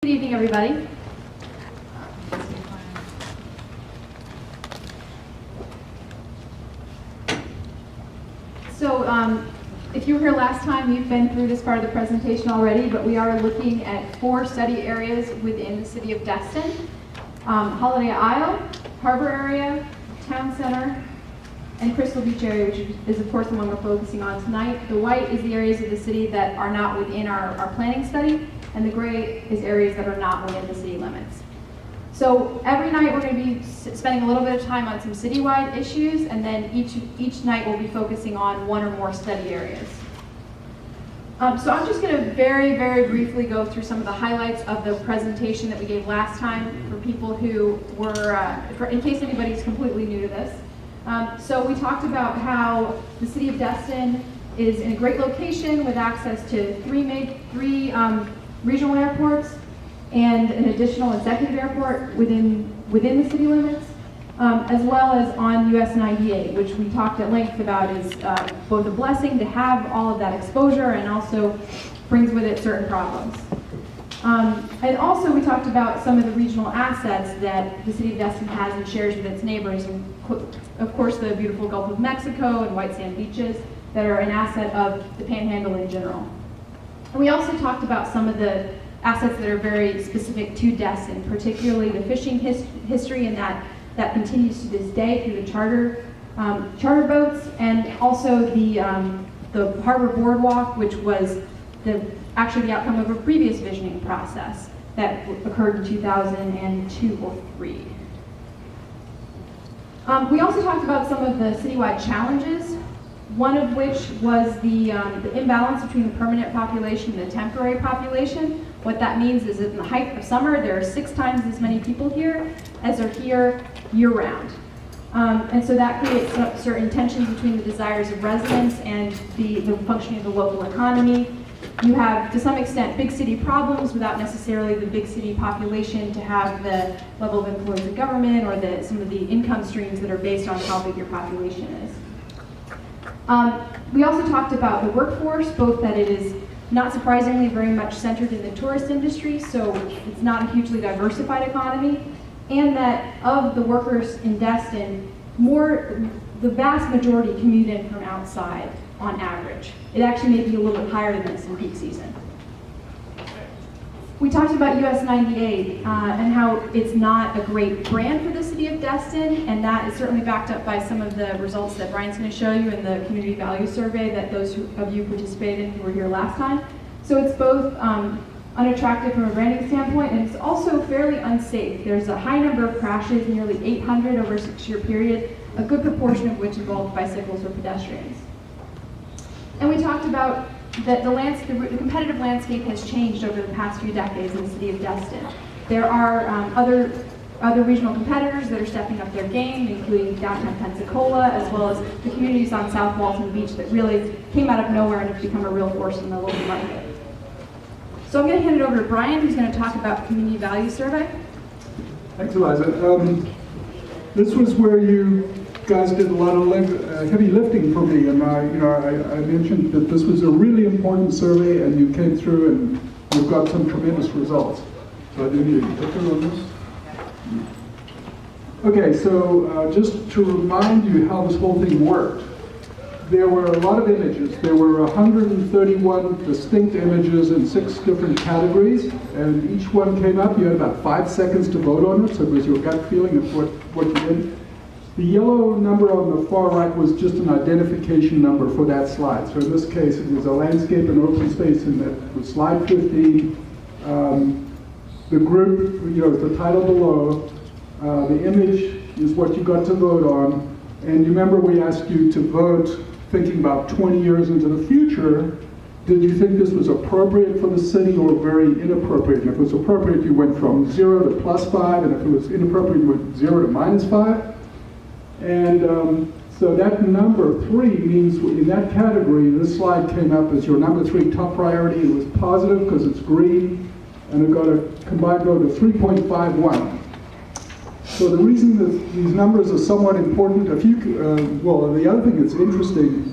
Good evening, everybody. So, if you were here last time, you've been through this part of the presentation already, but we are looking at 4 study areas within the city of Destin. Holiday Isle, Harbor area, Town Center, and Crystal Beach area, which is of course the one we're focusing on tonight. The white is the areas of the city that are not within our planning study, and the gray is areas that are not within the city limits. So every night we're going to be spending a little bit of time on some citywide issues, and then each night we'll be focusing on 1 or more study areas. So I'm just going to very, very briefly go through some of the highlights of the presentation that we gave last time for people who were, in case anybody's completely new to this. So we talked about how the city of Destin is in a great location with access to three regional airports and an additional executive airport within the city limits, as well as on US 98, which we talked at length about is both a blessing to have all of that exposure and also brings with it certain problems. And also we talked about some of the regional assets that the city of Destin has and shares with its neighbors, and of course the beautiful Gulf of Mexico and white sand beaches that are an asset of the Panhandle in general. And we also talked about some of the assets that are very specific to Destin, particularly the fishing history, and that continues to this day through the charter boats, and also the harbor boardwalk, which was actually the outcome of a previous visioning process that occurred in 2002 or 3. We also talked about some of the citywide challenges, one of which was the imbalance between the permanent population and the temporary population. What that means is that in the height of summer, there are 6 times as many people here as are here year-round. And so that creates certain tensions between the desires of residents and the functioning of the local economy. You have, to some extent, big city problems without necessarily the big city population to have the level of influence of government or some of the income streams that are based on how big your population is. We also talked about the workforce, both that it is not surprisingly very much centered in the tourist industry, so it's not a hugely diversified economy, and that of the workers in Destin, the vast majority commute in from outside on average. It actually may be a little bit higher than this in peak season. We talked about US 98 and how it's not a great brand for the city of Destin, and that is certainly backed up by some of the results that Brian's going to show you in the community value survey that those of you participated in who were here last time. So it's both unattractive from a branding standpoint, and it's also fairly unsafe. There's a high number of crashes, nearly 800 over a 6-year period, a good proportion of which involved bicycles or pedestrians. And we talked about that the competitive landscape has changed over the past few decades in the city of Destin. There are other regional competitors that are stepping up their game, including downtown Pensacola, as well as the communities on South Walton Beach that really came out of nowhere and have become a real force in the local market. So I'm going to hand it over to Brian, who's going to talk about the community value survey. Thanks, Eliza. This was where you guys did a lot of heavy lifting for me, and I mentioned that this was a really important survey, and you came through and you've got some tremendous results. So I do need a clicker on this. Okay, so just to remind you how this whole thing worked, there were a lot of images. There were 131 distinct images in 6 different categories, and each one came up. You had about 5 seconds to vote on it, so it was your gut feeling of what you did. The yellow number on the far right was just an identification number for that slide. So in this case, it was a landscape and open space, and that was slide 15. The group, is the title below. The image is what you got to vote on. And you remember we asked you to vote thinking about 20 years into the future. Did you think this was appropriate for the city or very inappropriate? And if it was appropriate, you went from 0 to +5, and if it was inappropriate, you went 0 to -5. And so that number 3 means in that category, this slide came up as your number 3 top priority. It was positive because it's green, and it got a combined vote of 3.51. So the reason that these numbers are somewhat important, the other thing that's interesting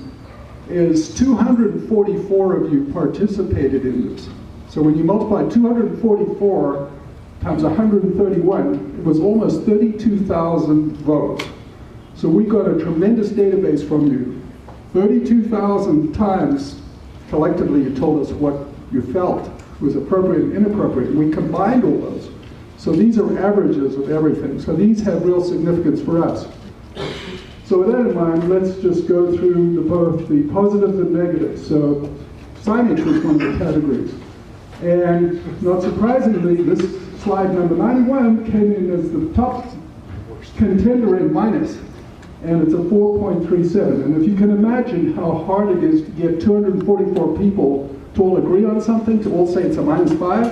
is 244 of you participated in this. So when you multiply 244 times 131, it was almost 32,000 votes. So we got a tremendous database from you. 32,000 times collectively you told us what you felt was appropriate and inappropriate. We combined all those. So these are averages of everything. So these have real significance for us. So with that in mind, let's just go through both the positives and negatives. So signage was one of the categories. And not surprisingly, this slide number 91 came in as the top contender in minus. And it's a 4.37. And if you can imagine how hard it is to get 244 people to all agree on something, to all say it's a -5,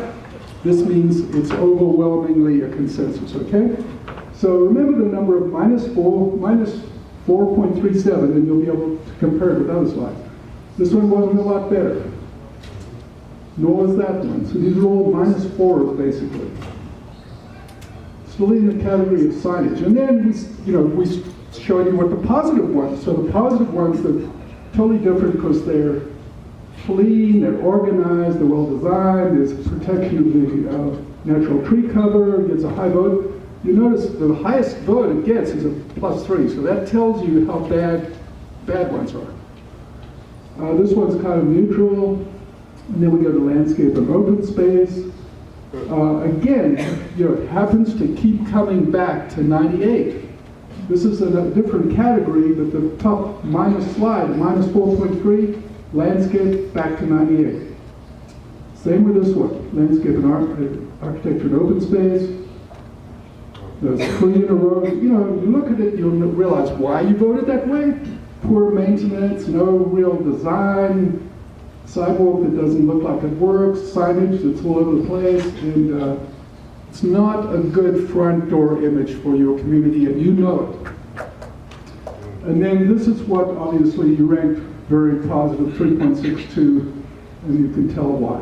this means it's overwhelmingly a consensus, okay? So remember the number of minus 4.37, and you'll be able to compare it with other slides. This one wasn't a lot better, nor was that one. So these are all -4s, basically. Still in the category of signage. And then we showed you what the positive ones. So the positive ones are totally different because they're clean, they're organized, they're well designed, there's protection of the natural tree cover, it gets a high vote. You notice the highest vote it gets is a +3, so that tells you how bad ones are. This one's kind of neutral, and then we go to landscape and open space. Again, it happens to keep coming back to 98. This is a different category, but the top minus slide, -4.3, landscape back to 98. Same with this one, landscape and architecture and open space. There's clean erosion. You look at it, you'll realize why you voted that way. Poor maintenance, no real design, sidewalk that doesn't look like it works, signage that's all over the place, and it's not a good front door image for your community, and you know it. And then this is what obviously you ranked very positive, 3.62, and you can tell why.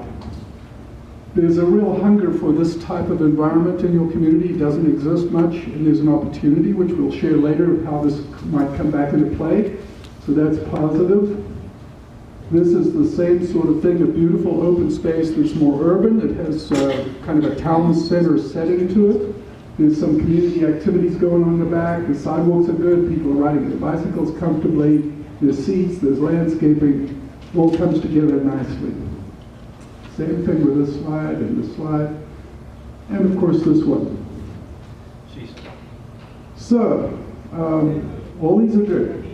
There's a real hunger for this type of environment in your community. It doesn't exist much, and there's an opportunity, which we'll share later, of how this might come back into play. So that's positive. This is the same sort of thing, a beautiful open space that's more urban. It has kind of a town center setting to it. There's some community activities going on in the back. The sidewalks are good. People are riding their bicycles comfortably. There's seats, there's landscaping. It all comes together nicely. Same thing with this slide and this slide. And of course this one. So, all these are good.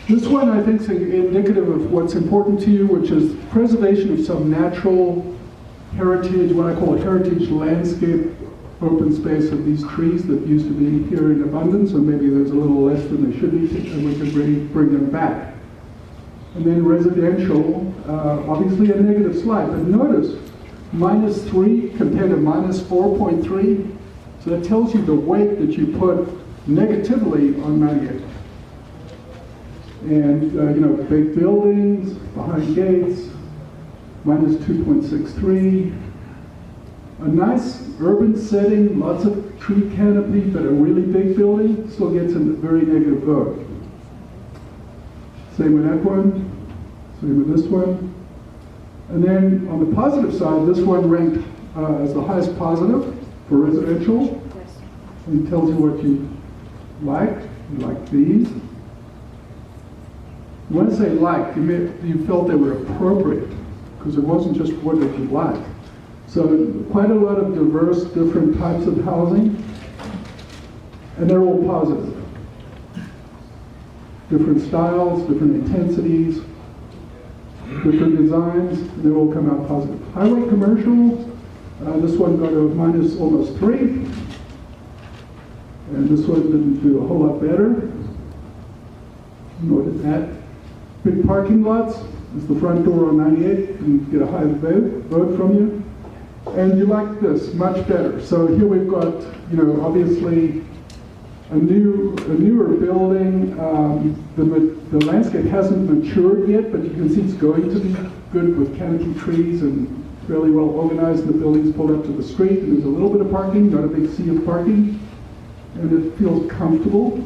This one I think is indicative of what's important to you, which is preservation of some natural heritage, what I call a heritage landscape open space of these trees that used to be here in abundance, or maybe there's a little less than they should be, and we can bring them back. And then residential, obviously a negative slide, but notice -3 compared to -4.3, so that tells you the weight that you put negatively on 98. And big buildings, behind gates, -2.63. A nice urban setting, lots of tree canopy, but a really big building still gets a very negative vote. Same with that one, same with this one. And then on the positive side, this one ranked as the highest positive for residential. And it tells you what you like. You like these. When I say like, you felt they were appropriate, because it wasn't just what did you like. So quite a lot of diverse, different types of housing, and they're all positive. Different styles, different intensities, different designs, and they all come out positive. Highway commercial, this one got a almost 3, and this one didn't do a whole lot better. Nor did that. Big parking lots is the front door on 98, and get a high vote from you. And you like this much better. So here we've got, obviously a newer building. The landscape hasn't matured yet, but you can see it's going to be good with canopy trees and fairly well organized. The building's pulled up to the street, and there's a little bit of parking, not a big sea of parking, and it feels comfortable.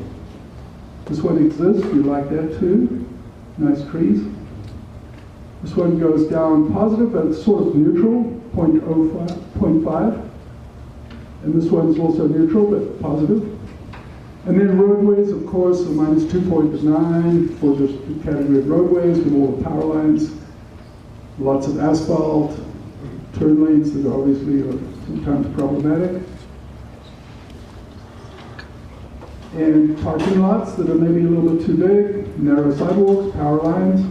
This one exists. You like that too. Nice trees. This one goes down positive, but it's sort of neutral. 0.5. And this one's also neutral, but positive. And then roadways, of course, a minus 2.9 for just the category of roadways with all the power lines. Lots of asphalt, turn lanes that obviously are sometimes problematic. And parking lots that are maybe a little bit too big, narrow sidewalks, power lines,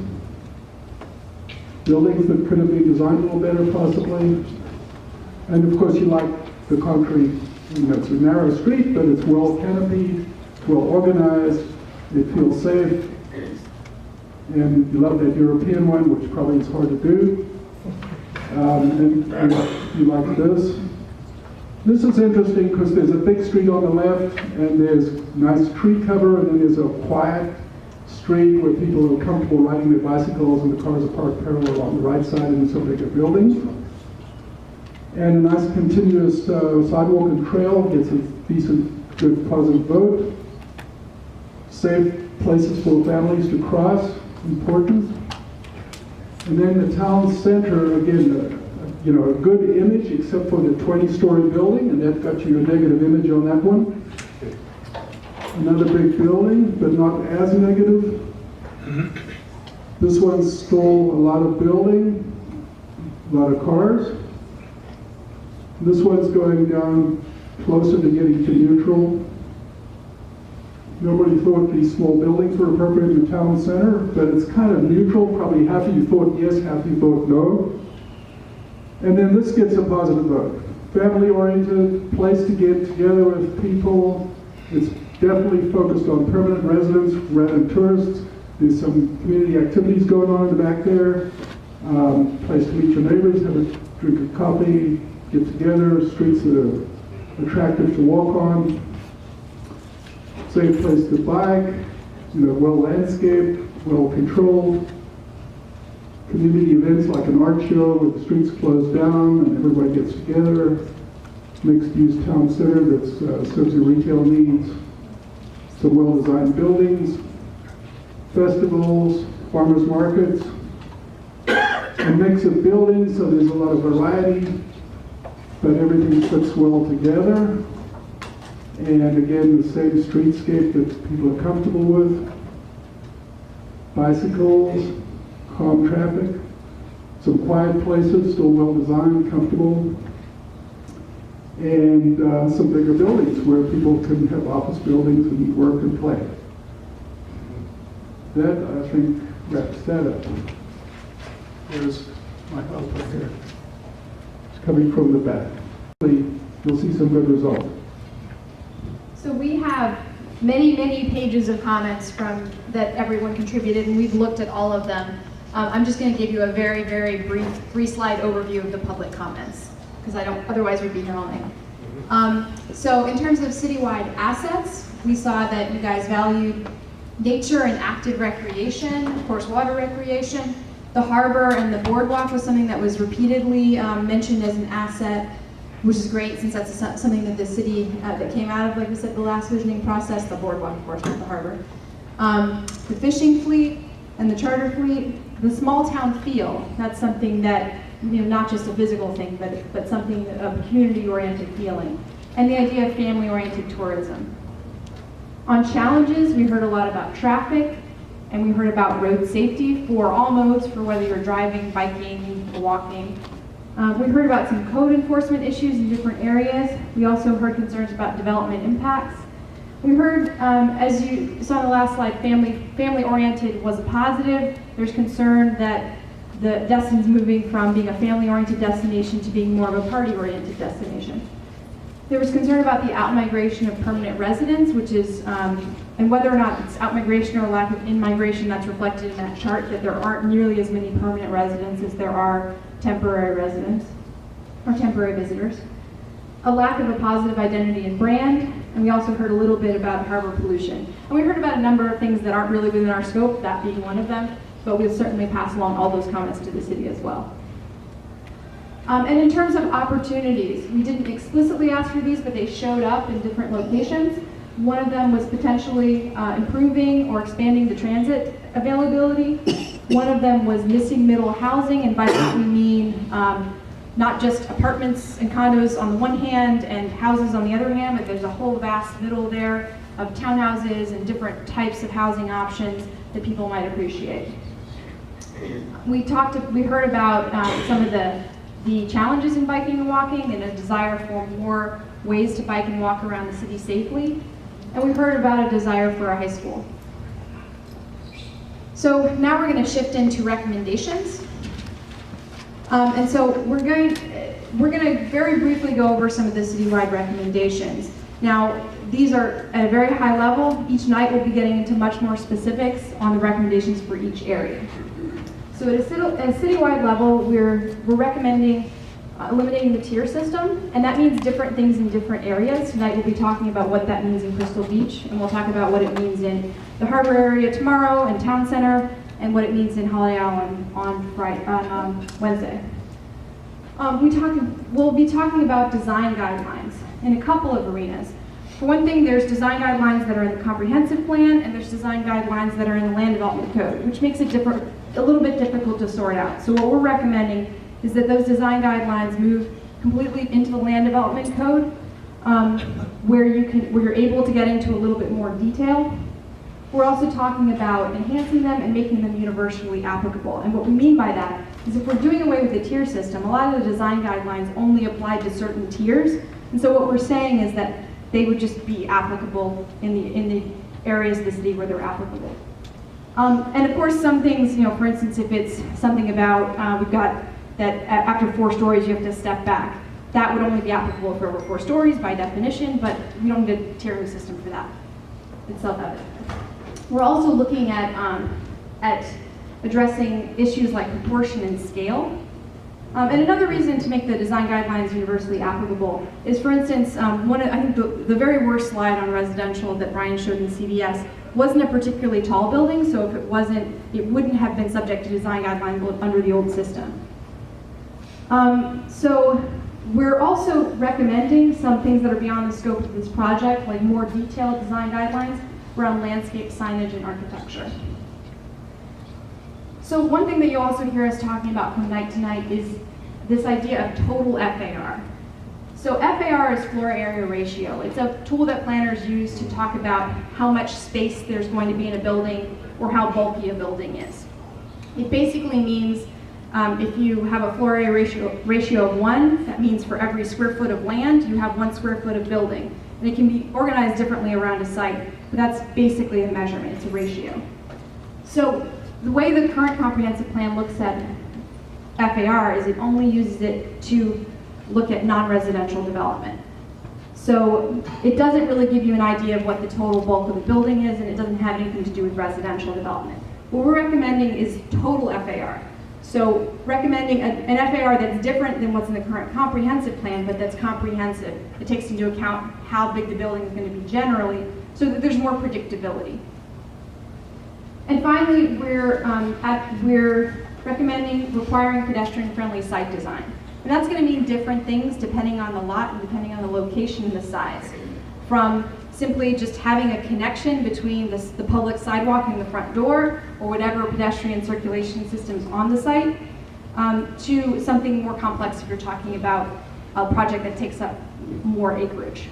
buildings that could have been designed a little better possibly. And of course you like the concrete, it's a narrow street, but it's well canopied, well organized, it feels safe. And you love that European one, which probably is hard to do. And you like this. This is interesting because there's a big street on the left, and there's nice tree cover, and then there's a quiet street where people are comfortable riding their bicycles, and the cars are parked parallel on the right side in some bigger buildings. And a nice continuous sidewalk and trail gets a decent, good, positive vote. Safe places for families to cross, important. And then the town center, again, a good image except for the 20-story building, and that got you a negative image on that one. Another big building, but not as negative. This one stole a lot of building, a lot of cars. This one's going down closer to getting to neutral. Nobody thought these small buildings were appropriate in the town center, but it's kind of neutral. Probably half of you thought yes, half of you thought no. And then this gets a positive vote. Family-oriented, place to get together with people. It's definitely focused on permanent residents rather than tourists. There's some community activities going on in the back there. Place to meet your neighbors, have a drink of coffee, get together, streets that are attractive to walk on. Safe place to bike, well landscaped, well controlled. Community events like an art show where the streets close down and everybody gets together. Mixed-use town center that serves your retail needs. Some well-designed buildings, festivals, farmers markets. A mix of buildings, so there's a lot of variety, but everything fits well together. And again, the same streetscape that people are comfortable with. Bicycles, calm traffic, some quiet places, still well designed, comfortable, and some bigger buildings where people can have office buildings and work and play. That, I think, wraps that up. There's my help right here. It's coming from the back. You'll see some good results. So we have many, many pages of comments from that everyone contributed, and we've looked at all of them. I'm just going to give you a very, very brief 3-slide overview of the public comments, because otherwise we'd be here all night. So in terms of citywide assets, we saw that you guys valued nature and active recreation, of course water recreation. The harbor and the boardwalk was something that was repeatedly mentioned as an asset, which is great since that's something that the city, that came out of, like we said, the last visioning process, the boardwalk, of course, not the harbor. The fishing fleet and the charter fleet, the small town feel, that's something that, not just a physical thing, but something of a community-oriented feeling. And the idea of family-oriented tourism. On challenges, we heard a lot about traffic, and we heard about road safety for all modes, for whether you're driving, biking, or walking. We heard about some code enforcement issues in different areas. We also heard concerns about development impacts. We heard, as you saw on the last slide, family-oriented was a positive. There's concern that the Destin's moving from being a family-oriented destination to being more of a party-oriented destination. There was concern about the out-migration of permanent residents, which is, and whether or not it's out-migration or lack of in-migration, that's reflected in that chart, that there aren't nearly as many permanent residents as there are temporary residents or temporary visitors. A lack of a positive identity and brand, and we also heard a little bit about harbor pollution. And we heard about a number of things that aren't really within our scope, that being one of them, but we'll certainly pass along all those comments to the city as well. And in terms of opportunities, we didn't explicitly ask for these, but they showed up in different locations. One of them was potentially improving or expanding the transit availability. One of them was missing middle housing, and by that we mean not just apartments and condos on the one hand and houses on the other hand, but there's a whole vast middle there of townhouses and different types of housing options that people might appreciate. We heard about some of the challenges in biking and walking and a desire for more ways to bike and walk around the city safely. And we heard about a desire for a high school. So now we're going to shift into recommendations. And so we're going to very briefly go over some of the citywide recommendations. Now, these are at a very high level. Each night we'll be getting into much more specifics on the recommendations for each area. So at a citywide level, we're recommending eliminating the tier system, and that means different things in different areas. Tonight we'll be talking about what that means in Crystal Beach, and we'll talk about what it means in the harbor area tomorrow and Town Center, and what it means in Holiday Island on Wednesday. We'll be talking about design guidelines in a couple of arenas. For one thing, there's design guidelines that are in the comprehensive plan, and there's design guidelines that are in the land development code, which makes it a little bit difficult to sort out. So what we're recommending is that those design guidelines move completely into the land development code, where you're able to get into a little bit more detail. We're also talking about enhancing them and making them universally applicable. And what we mean by that is if we're doing away with the tier system, a lot of the design guidelines only apply to certain tiers. And so what we're saying is that they would just be applicable in the areas of the city where they're applicable. And of course, some things, for instance, if it's something about, we've got that after 4 stories you have to step back. That would only be applicable for over 4 stories by definition, but we don't need a tiering system for that. It's self-evident. We're also looking at addressing issues like proportion and scale. And another reason to make the design guidelines universally applicable is, for instance, I think the very worst slide on residential that Brian showed in CVS wasn't a particularly tall building, so if it wasn't, it wouldn't have been subject to design guidelines under the old system. So we're also recommending some things that are beyond the scope of this project, like more detailed design guidelines around landscape signage and architecture. So one thing that you also hear us talking about from night to night is this idea of total FAR. So FAR is floor area ratio. It's a tool that planners use to talk about how much space there's going to be in a building or how bulky a building is. It basically means if you have a floor area ratio of 1, that means for every square foot of land, you have 1 square foot of building. And it can be organized differently around a site, but that's basically a measurement, it's a ratio. So the way the current comprehensive plan looks at FAR is it only uses it to look at non-residential development. So it doesn't really give you an idea of what the total bulk of the building is, and it doesn't have anything to do with residential development. What we're recommending is total FAR. So recommending an FAR that's different than what's in the current comprehensive plan, but that's comprehensive. It takes into account how big the building is going to be generally, so that there's more predictability. And finally, we're recommending requiring pedestrian-friendly site design. And that's going to mean different things depending on the lot and depending on the location and the size. From simply just having a connection between the public sidewalk and the front door, or whatever pedestrian circulation systems on the site, to something more complex if you're talking about a project that takes up more acreage.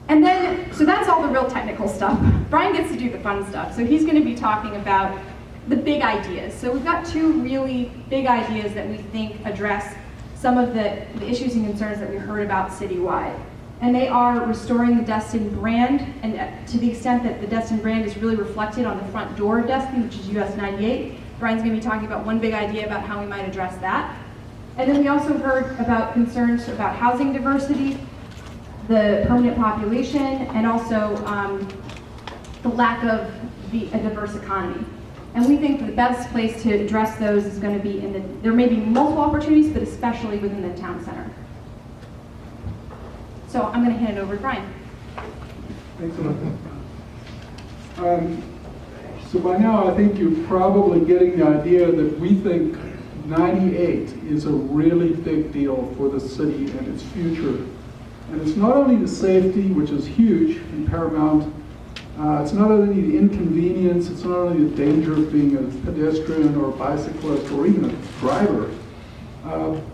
And then, so that's all the real technical stuff. Brian gets to do the fun stuff. So he's going to be talking about the big ideas. So we've got 2 really big ideas that we think address some of the issues and concerns that we heard about citywide. And they are restoring the Destin brand, and to the extent that the Destin brand is really reflected on the front door of Destin, which is US 98. Brian's going to be talking about one big idea about how we might address that. And then we also heard about concerns about housing diversity, the permanent population, and also the lack of a diverse economy. And we think the best place to address those is going to be there may be multiple opportunities, but especially within the town center. So I'm going to hand it over to Brian. Thanks a lot. So by now, I think you're probably getting the idea that we think 98 is a really big deal for the city and its future. And it's not only the safety, which is huge and paramount, it's not only the inconvenience, it's not only the danger of being a pedestrian or a bicyclist or even a driver,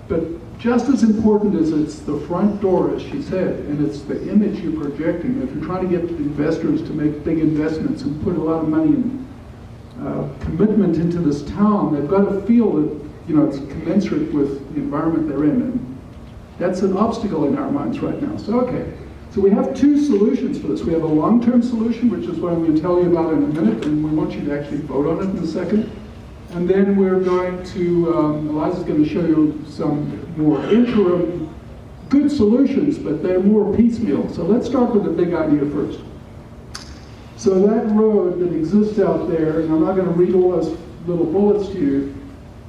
But just as important as it's the front door, as she said, and it's the image you're projecting. If you're trying to get investors to make big investments and put a lot of money and commitment into this town, they've got to feel that it's commensurate with the environment they're in. And that's an obstacle in our minds right now. So we have two solutions for this. We have a long-term solution, which is what I'm going to tell you about in a minute, and we want you to actually vote on it in a second. And then we're going to, Eliza's going to show you some more interim good solutions, but they're more piecemeal. So let's start with the big idea first. So that road that exists out there, and I'm not going to read all those little bullets to you,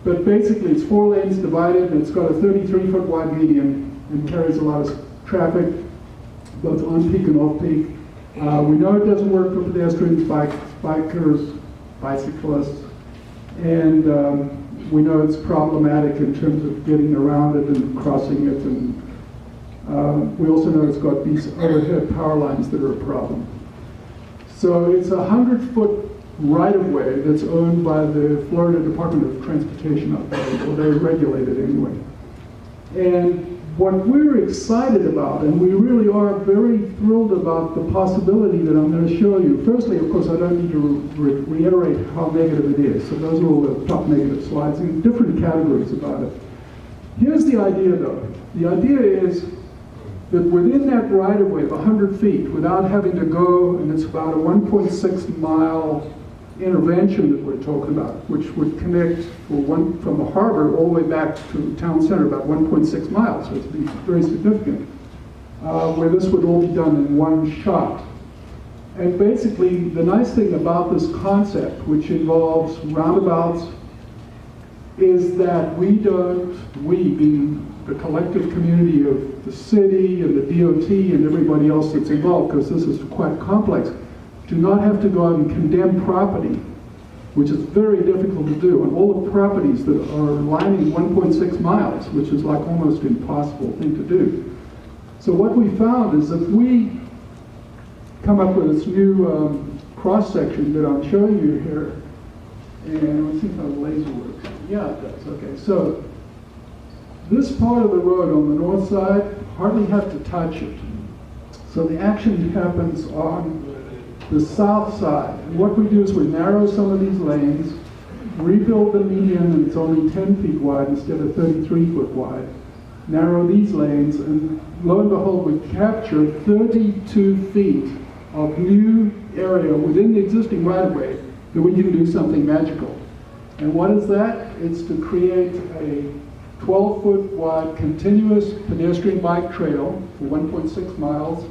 but basically it's 4 lanes divided, and it's got a 33-foot wide median and carries a lot of traffic, both on peak and off peak. We know it doesn't work for pedestrians, bikers, bicyclists, and we know it's problematic in terms of getting around it and crossing it, and we also know it's got these overhead power lines that are a problem. So it's a 100-foot right-of-way that's owned by the Florida Department of Transportation up there, or they regulate it anyway. And what we're excited about, and we really are very thrilled about the possibility that I'm going to show you. Firstly, of course, I don't need to reiterate how negative it is. So those are all the top negative slides in different categories about it. Here's the idea, though. The idea is that within that right-of-way of 100 feet, without having to go, and it's about a 1.6-mile intervention that we're talking about, which would connect from the harbor all the way back to town center, about 1.6 miles, so it's very significant, where this would all be done in one shot. And basically, the nice thing about this concept, which involves roundabouts, is that we being the collective community of the city and the DOT and everybody else that's involved, because this is quite complex, do not have to go out and condemn property, which is very difficult to do, and all the properties that are lining 1.6 miles, which is like almost an impossible thing to do. So what we found is if we come up with this new cross-section that I'm showing you here, and let's see how the laser works. Yeah, it does. Okay, so this part of the road on the north side hardly have to touch it. So the action happens on the south side. And what we do is we narrow some of these lanes, rebuild the median, and it's only 10 feet wide instead of 33 foot wide. Narrow these lanes, and lo and behold, we capture 32 feet of new area within the existing right-of-way that we can do something magical. And what is that? It's to create a 12-foot wide continuous pedestrian bike trail for 1.6 miles,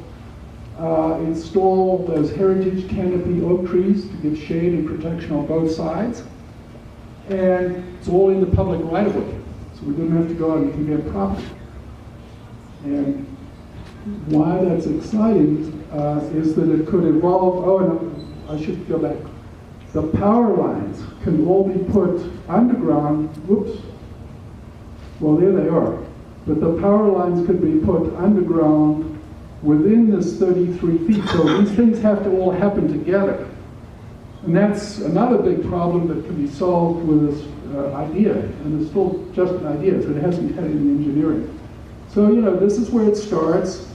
install those heritage canopy oak trees to give shade and protection on both sides, and it's all in the public right-of-way, so we don't have to go out and condemn property. And why that's exciting is that it could involve, oh, and I should go back. The power lines can all be put underground, whoops, well, there they are. But the power lines could be put underground within this 33 feet. So these things have to all happen together. And that's another big problem that can be solved with this idea. And it's still just an idea, so it hasn't had any engineering. So, this is where it starts.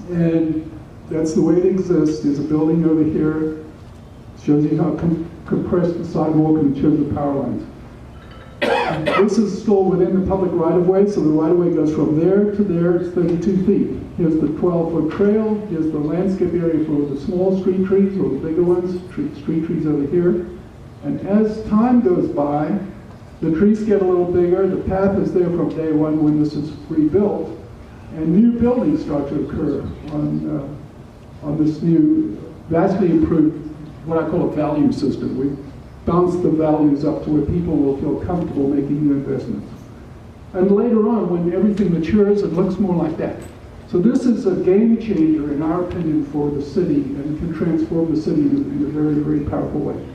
And that's the way it exists. There's a building over here. It shows you how compressed the sidewalk, and it shows the power lines. This is still within the public right-of-way, so the right-of-way goes from there to there, it's 32 feet. Here's the 12-foot trail, here's the landscape area for the small street trees, or the bigger ones, street trees over here. And as time goes by, the trees get a little bigger, the path is there from day one when this is rebuilt, and new buildings start to occur on this new, vastly improved, what I call a value system. We bounce the values up to where people will feel comfortable making new investments. And later on, when everything matures, it looks more like that. So this is a game changer, in our opinion, for the city, and can transform the city in a very, very powerful way.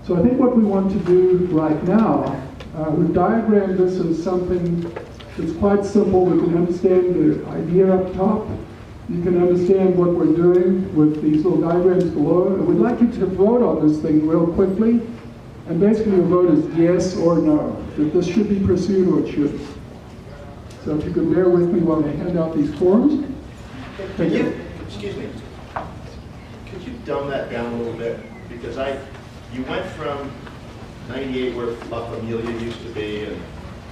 So I think what we want to do right now, we've diagrammed this as something that's quite simple. We can understand the idea up top. You can understand what we're doing with these little diagrams below. And we'd like you to vote on this thing real quickly. And basically your vote is yes or no, that this should be pursued or it shouldn't. So if you could bear with me while I hand out these forms. Can you, excuse me, could you dumb that down a little bit? Because you went from 98 where La Familia used to be and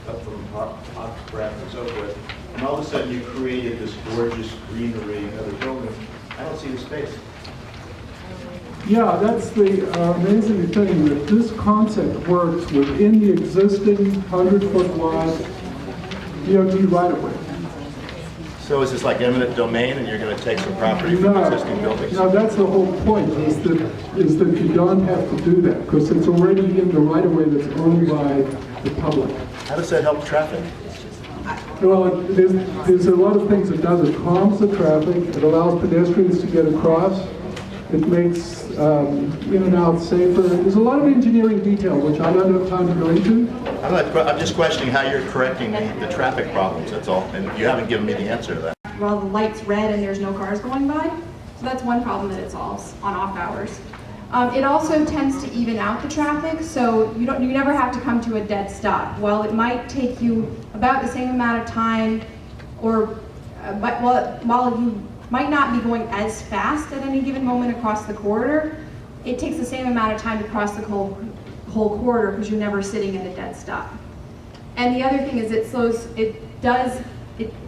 up from Hotcraft and so forth, and all of a sudden you created this gorgeous greenery and other buildings. I don't see the space. Yeah, that's the amazing thing, that this concept works within the existing 100-foot wide DOT right-of-way. So is this like eminent domain and you're going to take some property from existing buildings? No, that's the whole point, is that you don't have to do that, because it's already in the right-of-way that's owned by the public. How does that help traffic? Well, there's a lot of things it does. It calms the traffic, it allows pedestrians to get across, it makes in and out safer. There's a lot of engineering detail, which I don't have time to go into. I'm just questioning how you're correcting the traffic problems, that's all, and you haven't given me the answer to that. Well, the light's red and there's no cars going by. So that's one problem that it solves on off hours. It also tends to even out the traffic, so you never have to come to a dead stop. While it might take you about the same amount of time, or while you might not be going as fast at any given moment across the corridor, it takes the same amount of time to cross the whole corridor because you're never sitting at a dead stop. And the other thing is it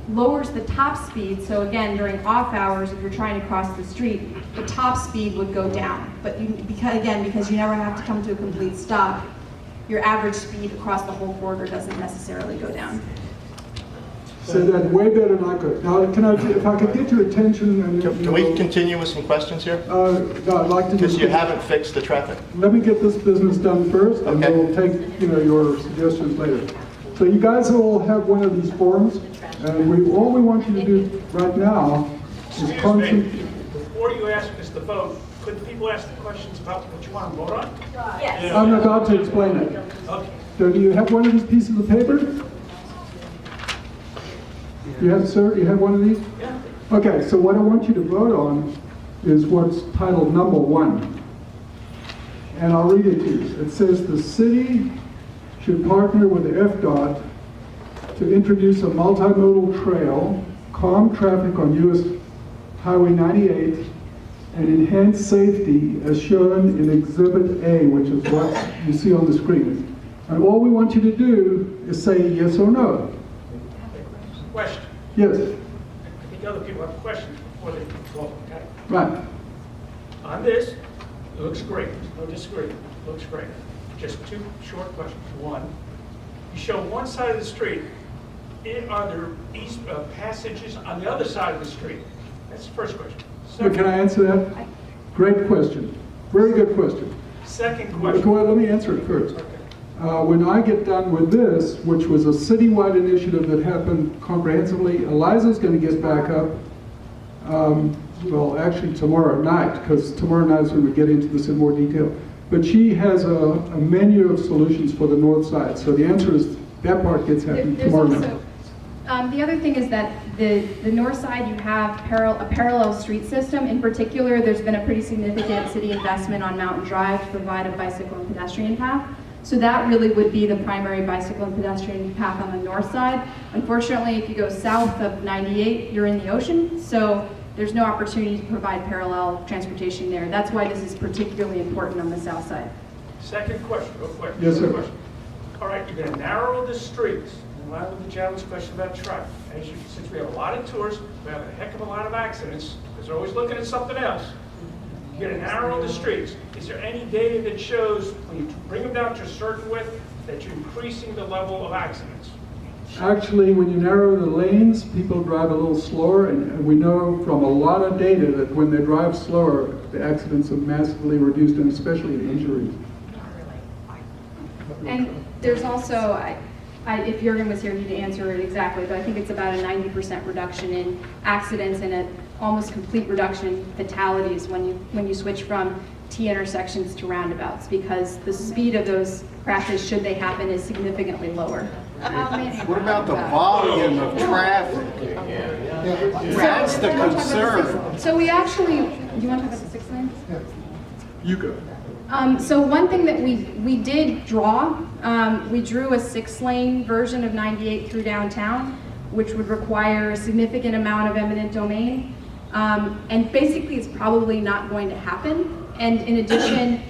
lowers the top speed. So again, during off hours, if you're trying to cross the street, the top speed would go down. But because you never have to come to a complete stop, your average speed across the whole corridor doesn't necessarily go down. Said that way better than I could. Now, if I could get your attention and Can we continue with some questions here? No, I'd like to. Because you haven't fixed the traffic. Let me get this business done first, and Okay. then we'll take your suggestions later. So you guys all have one of these forms, and all we want you to do right now is Excuse me, before you ask us to vote, could people ask the questions about what you want to vote on? Yes. I'm about to explain it. Okay. So do you have one of these pieces of paper? You have, sir? You have one of these? Yeah. Okay, so what I want you to vote on is what's titled number 1. And I'll read it to you. It says the city should partner with the FDOT to introduce a multimodal trail, calm traffic on US Highway 98, and enhance safety as shown in Exhibit A, which is what you see on the screen. And all we want you to do is say yes or no. Question. Yes, I think other people have questions before they vote, okay? right. On this, it looks great. There's no disagreement. It looks great. Just two short questions. One, you show one side of the street. Are there passages on the other side of the street? That's the first question. Can I answer that? Great question. Very good question. Second question. Well, let me answer it first. Okay. When I get done with this, which was a citywide initiative that happened comprehensively, Eliza's going to get back up, well, actually tomorrow night, because tomorrow night is when we get into this in more detail. But she has a menu of solutions for the north side. So the answer is that part gets happening There's tomorrow also, night. the other thing is that the north side, you have a parallel street system. In particular, there's been a pretty significant city investment on Mountain Drive to provide a bicycle and pedestrian path. So that really would be the primary bicycle and pedestrian path on the north side. Unfortunately, if you go south of 98, you're in the ocean. So there's no opportunity to provide parallel transportation there. That's why this is particularly important on the south side. Second question, real quick. Yes, sir. Question. All right, you're going to narrow the streets. In line with the gentleman's question about traffic. Since we have a lot of tourists, we have a heck of a lot of accidents, because they're always looking at something else. You're going to narrow the streets. Is there any data that shows when you bring them down to a certain width that you're increasing the level of accidents? Actually, when you narrow the lanes, people drive a little slower, and we know from a lot of data that when they drive slower, the accidents are massively reduced, and especially in injuries. And there's also, if Jürgen was here, he'd answer it exactly, but I think it's about a 90% reduction in accidents and an almost complete reduction in fatalities when you switch from T intersections to roundabouts, because the speed of those crashes, should they happen, is significantly lower. What about the volume of traffic? That's the concern. So we actually, do you want to talk about the 6 lanes? You go. So one thing that we did draw, we drew a 6-lane version of 98 through downtown. which would require a significant amount of eminent domain. And basically, it's probably not going to happen. And in addition,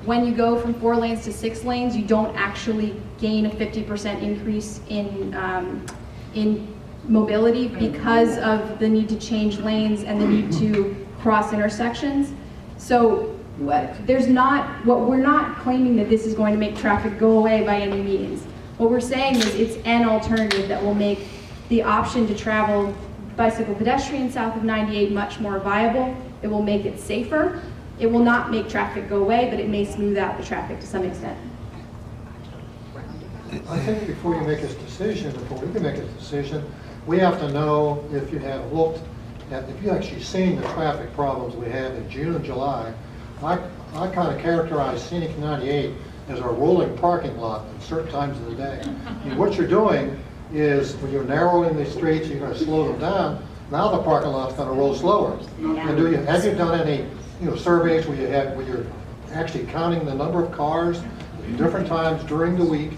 when you go from 4 lanes to 6 lanes, you don't actually gain a 50% increase in mobility because of the need to change lanes and the need to cross intersections. So we're not claiming that this is going to make traffic go away by any means. What we're saying is it's an alternative that will make the option to travel bicycle pedestrian south of 98 much more viable. It will make it safer. It will not make traffic go away, but it may smooth out the traffic to some extent. I think before you make a decision, before we can make a decision, we have to know if you have looked at, if you actually seen the traffic problems we have in June and July. I kind of characterize Scenic 98 as a rolling parking lot at certain times of the day. And what you're doing is when you're narrowing the streets, you're going to slow them down. Now the parking lot's going to roll slower. And have you done any surveys where you're actually counting the number of cars at different times during the week,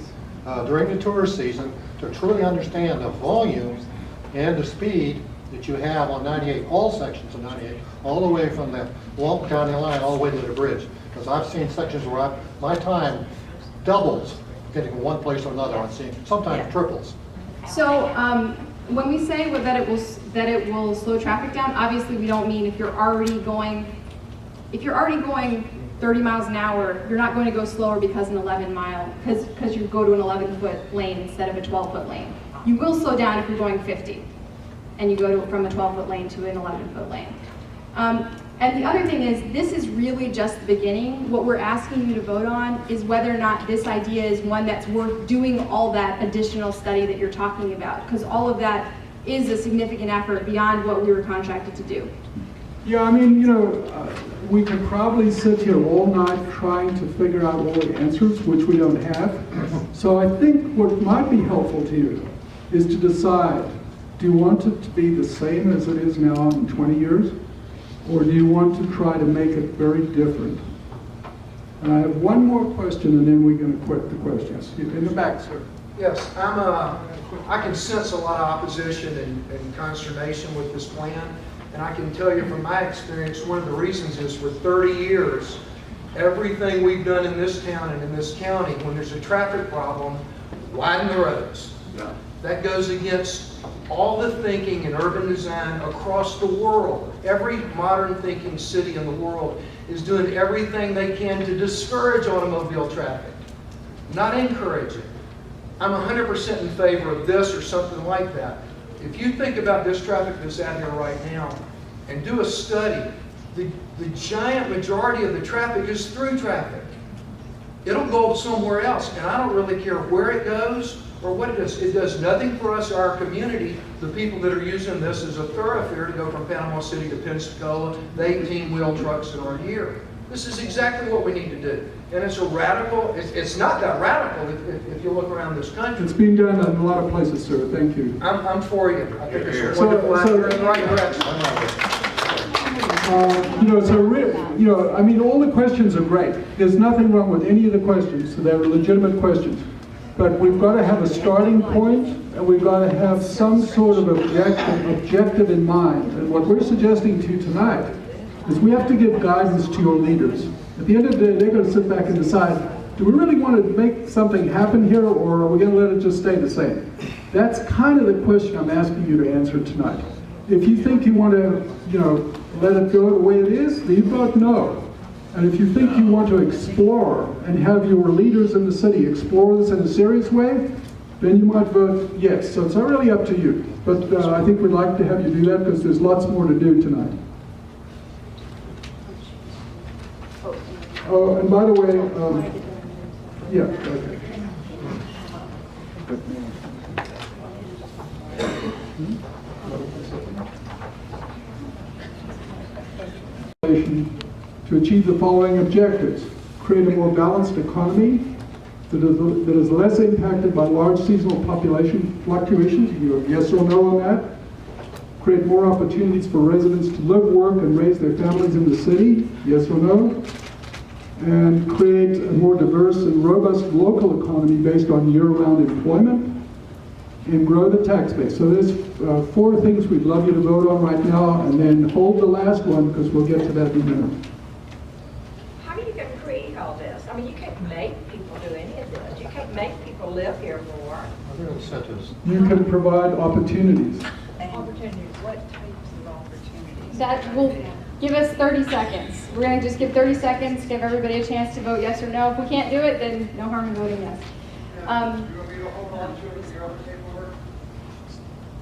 during the tourist season, to truly understand the volume and the speed that you have on 98, all sections of 98, all the way from the Walton County line all the way to the bridge? Because I've seen sections where my time doubles getting from one place to another on Scenic, sometimes triples. So when we say that it will slow traffic down, obviously we don't mean if you're already going 30 miles an hour, you're not going to go slower because you go to an 11-foot lane instead of a 12-foot lane. You will slow down if you're going 50 and you go from a 12-foot lane to an 11-foot lane. And the other thing is, this is really just the beginning. What we're asking you to vote on is whether or not this idea is one that's worth doing all that additional study that you're talking about, because all of that is a significant effort beyond what we were contracted to do. Yeah, I mean, we could probably sit here all night trying to figure out all the answers, which we don't have. So I think what might be helpful to you is to decide, do you want it to be the same as it is now in 20 years? Or do you want to try to make it very different? And I have one more question, and then we're going to quit the questions. In the back, sir. Yes, I can sense a lot of opposition and consternation with this plan. And I can tell you from my experience, one of the reasons is for 30 years, everything we've done in this town and in this county, when there's a traffic problem, widen the roads. Yeah. That goes against all the thinking in urban design across the world. Every modern thinking city in the world is doing everything they can to discourage automobile traffic, not encourage it. I'm 100% in favor of this or something like that. If you think about this traffic that's out here right now and do a study, the giant majority of the traffic is through traffic. It'll go somewhere else, and I don't really care where it goes or what it does. It does nothing for us, our community, the people that are using this as a thoroughfare to go from Panama City to Pensacola, the 18-wheel trucks that are here. This is exactly what we need to do. And it's a radical, it's not that radical if you look around this country. It's being done in a lot of places, sir. Thank you. I'm for you. I think it's a wonderful idea in the right direction. I mean, all the questions are great. There's nothing wrong with any of the questions, so they're legitimate questions. But we've got to have a starting point, and we've got to have some sort of objective in mind. And what we're suggesting to you tonight is we have to give guidance to your leaders. At the end of the day, they're going to sit back and decide, do we really want to make something happen here, or are we going to let it just stay the same? That's kind of the question I'm asking you to answer tonight. If you think you want to, let it go the way it is, then you vote no. And if you think you want to explore and have your leaders in the city explore this in a serious way, then you might vote yes. So it's really up to you. But I think we'd like to have you do that because there's lots more to do tonight. Oh, and by the way, yeah, okay. To achieve the following objectives: create a more balanced economy that is less impacted by large seasonal population fluctuations. You have yes or no on that. Create more opportunities for residents to live, work, and raise their families in the city. Yes or no. And create a more diverse and robust local economy based on year-round employment. and grow the tax base. So there's 4 things we'd love you to vote on right now, and then hold the last one because we'll get to that in a minute. How are you going to create all this? I mean, you can't make people do any of this. You can't make people live here more. Other incentives. You can provide opportunities. Opportunities, what types of opportunities? That will give us 30 seconds. We're going to just give 30 seconds, give everybody a chance to vote yes or no. If we can't do it, then no harm in voting yes.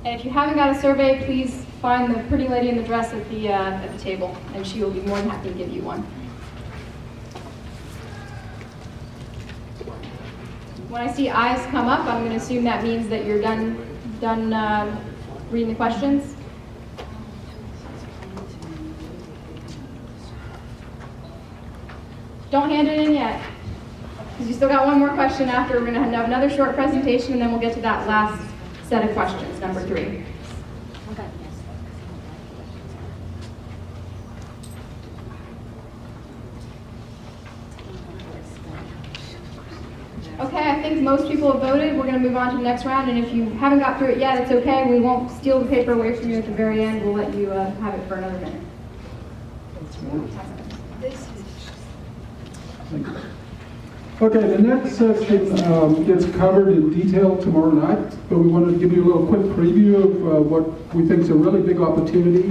And if you haven't got a survey, please find the pretty lady in the dress at the table, and she will be more than happy to give you one. When I see eyes come up, I'm going to assume that means that you're done reading the questions. Don't hand it in yet, because you still got one more question after. We're going to have another short presentation, and then we'll get to that last set of questions, number 3. Okay, I think most people have voted. We're going to move on to the next round, and if you haven't got through it yet, it's okay. We won't steal the paper away from you at the very end. We'll let you have it for another minute. Okay, the next section gets covered in detail tomorrow night, but we wanted to give you a little quick preview of what we think is a really big opportunity.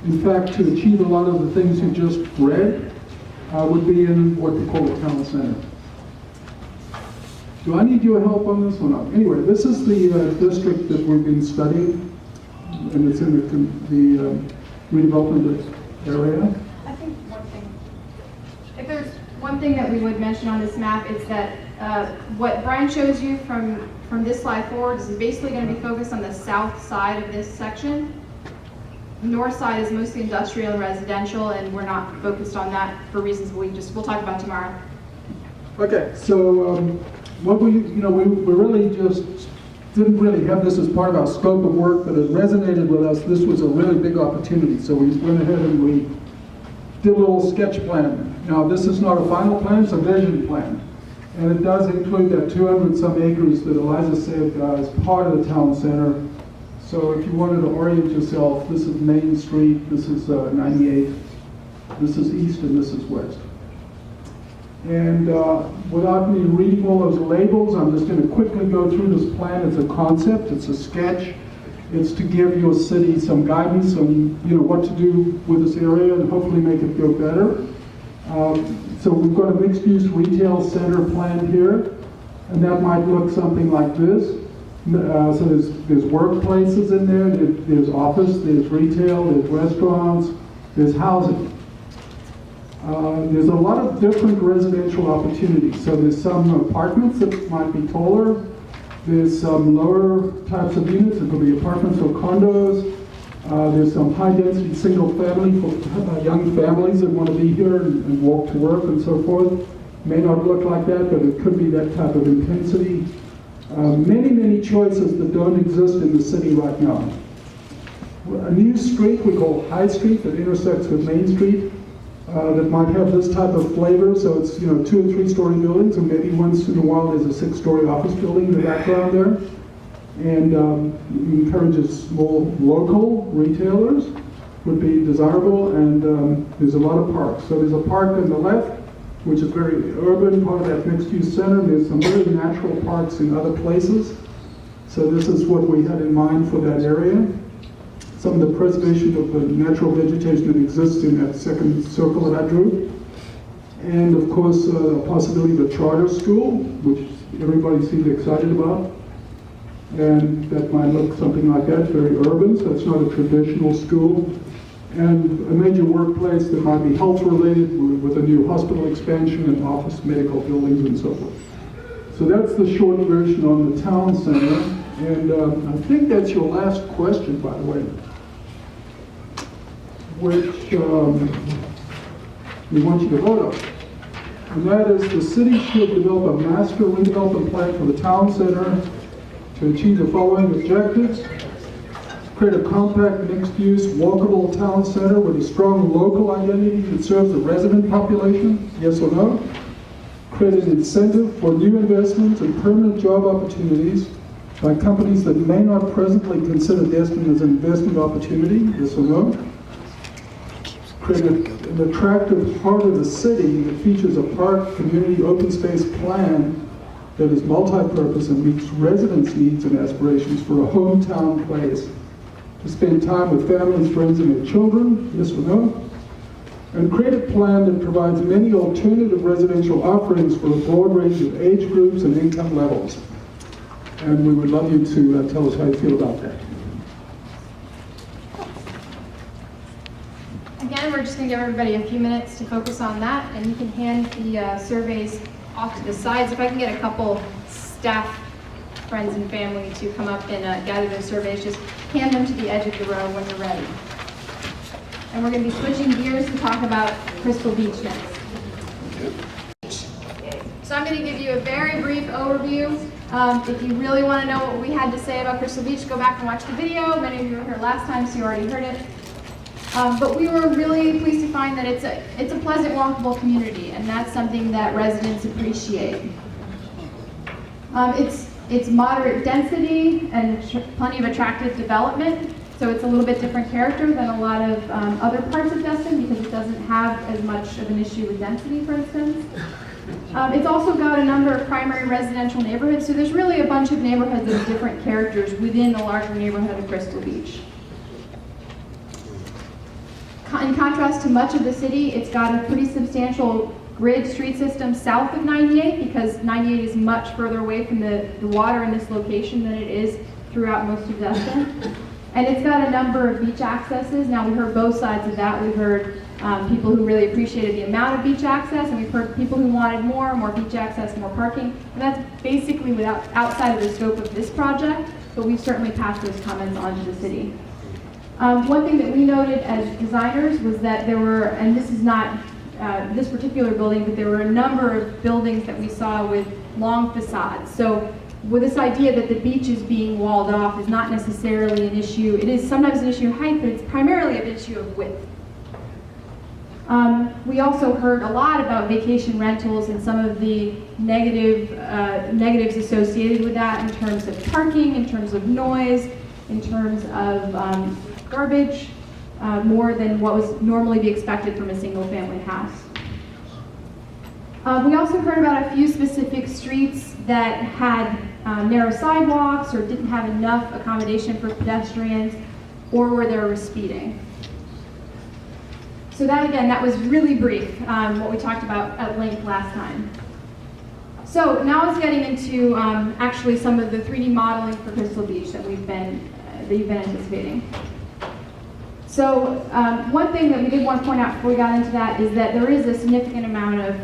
In fact, to achieve a lot of the things you just read would be in what we call the town center. Do I need your help on this or not? Anyway, this is the district that we've been studying, and it's in the redevelopment area. I think if there's one thing that we would mention on this map, it's that what Brian shows you from this slide forward is basically going to be focused on the south side of this section. The north side is mostly industrial and residential, and we're not focused on that for reasons we'll talk about tomorrow. Okay, so what we really just didn't really have this as part of our scope of work, but it resonated with us. This was a really big opportunity, so we went ahead and we did a little sketch plan. Now, this is not a final plan, it's a vision plan. And it does include that 200-some acres that Eliza said is part of the town center. So if you wanted to orient yourself, this is Main Street, this is 98, this is east, and this is west. And without me reading all those labels, I'm just going to quickly go through this plan. It's a concept, it's a sketch. It's to give your city some guidance on what to do with this area and hopefully make it go better. So we've got a mixed-use retail center planned here, and that might look something like this. So there's workplaces in there, there's office, there's retail, there's restaurants, there's housing. There's a lot of different residential opportunities. So there's some apartments that might be taller. There's some lower types of units. It could be apartments or condos. There's some high-density single-family for young families that want to be here and walk to work and so forth. May not look like that, but it could be that type of intensity. Many, many choices that don't exist in the city right now. A new street we call High Street that intersects with Main Street that might have this type of flavor. So it's 2 and 3 story buildings, and maybe once in a while there's a 6-story office building in the background there. And encourages more local retailers would be desirable, and there's a lot of parks. So there's a park on the left, which is very urban, part of that mixed-use center. There's some very natural parks in other places. So this is what we had in mind for that area. Some of the preservation of the natural vegetation that exists in that second circle that I drew. And of course, the possibility of a charter school, which everybody seemed excited about. And that might look something like that, very urban, so it's not a traditional school. And a major workplace that might be health related with a new hospital expansion and office medical buildings and so forth. So that's the short version on the town center. And I think that's your last question, by the way, which we want you to vote on. And that is the city should develop a master redevelopment plan for the town center to achieve the following objectives: create a compact, mixed-use, walkable town center with a strong local identity that serves the resident population, yes or no? Create an incentive for new investments and permanent job opportunities by companies that may not presently consider Destin as an investment opportunity, yes or no? Create an attractive heart of the city that features a park, community, open space plan that is multi-purpose and meets residents' needs and aspirations for a hometown place to spend time with families, friends, and their children, yes or no? And create a plan that provides many alternative residential offerings for a broad range of age groups and income levels. And we would love you to tell us how you feel about that. Again, we're just going to give everybody a few minutes to focus on that, and you can hand the surveys off to the sides. If I can get a couple staff, friends, and family to come up and gather those surveys, just hand them to the edge of the row when you're ready. And we're going to be switching gears to talk about Crystal Beach next. So I'm going to give you a very brief overview. If you really want to know what we had to say about Crystal Beach, go back and watch the video. Many of you were here last time, so you already heard it. But we were really pleased to find that it's a pleasant, walkable community, and that's something that residents appreciate. It's moderate density and plenty of attractive development, so it's a little bit different character than a lot of other parts of Destin because it doesn't have as much of an issue with density, for instance. It's also got a number of primary residential neighborhoods, so there's really a bunch of neighborhoods of different characters within the larger neighborhood of Crystal Beach. In contrast to much of the city, it's got a pretty substantial grid street system south of 98 because 98 is much further away from the water in this location than it is throughout most of Destin. And it's got a number of beach accesses. Now, we heard both sides of that. We heard people who really appreciated the amount of beach access, and we've heard people who wanted more beach access, more parking. And that's basically outside of the scope of this project, but we've certainly passed those comments on to the city. One thing that we noted as designers was that there were, and this is not this particular building, but there were a number of buildings that we saw with long facades. So with this idea that the beach is being walled off is not necessarily an issue. It is sometimes an issue of height, but it's primarily an issue of width. We also heard a lot about vacation rentals and some of the negatives associated with that in terms of parking, in terms of noise, in terms of garbage, more than what was normally be expected from a single-family house. We also heard about a few specific streets that had narrow sidewalks or didn't have enough accommodation for pedestrians or where there was speeding. So that, again, that was really brief, what we talked about at length last time. So now it's getting into actually some of the 3D modeling for Crystal Beach that you've been anticipating. So one thing that we did want to point out before we got into that is that there is a significant amount of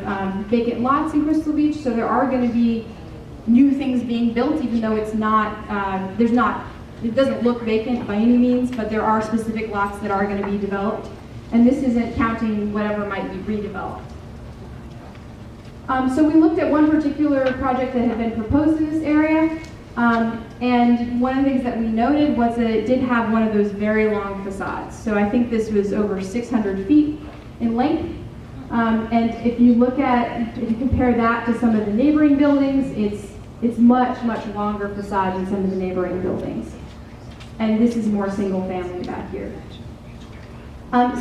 vacant lots in Crystal Beach, so there are going to be new things being built, even though it's not, it doesn't look vacant by any means, but there are specific lots that are going to be developed. And this isn't counting whatever might be redeveloped. So we looked at one particular project that had been proposed in this area, and one of the things that we noted was that it did have one of those very long facades. So I think this was over 600 feet in length. And if you compare that to some of the neighboring buildings, it's much, much longer facade than some of the neighboring buildings. And this is more single family back here.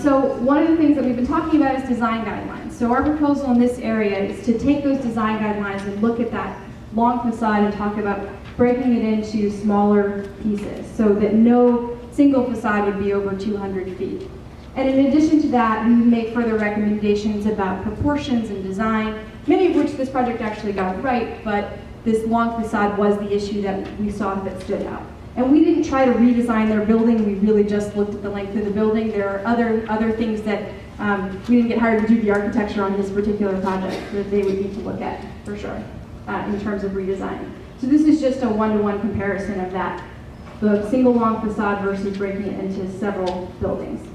So one of the things that we've been talking about is design guidelines. So our proposal in this area is to take those design guidelines and look at that long facade and talk about breaking it into smaller pieces so that no single facade would be over 200 feet. And in addition to that, we make further recommendations about proportions and design, many of which this project actually got right, but this long facade was the issue that we saw that stood out. And we didn't try to redesign their building, we really just looked at the length of the building. There are other things that we didn't get hired to do the architecture on this particular project that they would need to look at, for sure, in terms of redesign. So this is just a one-to-one comparison of that, the single long facade versus breaking it into several buildings.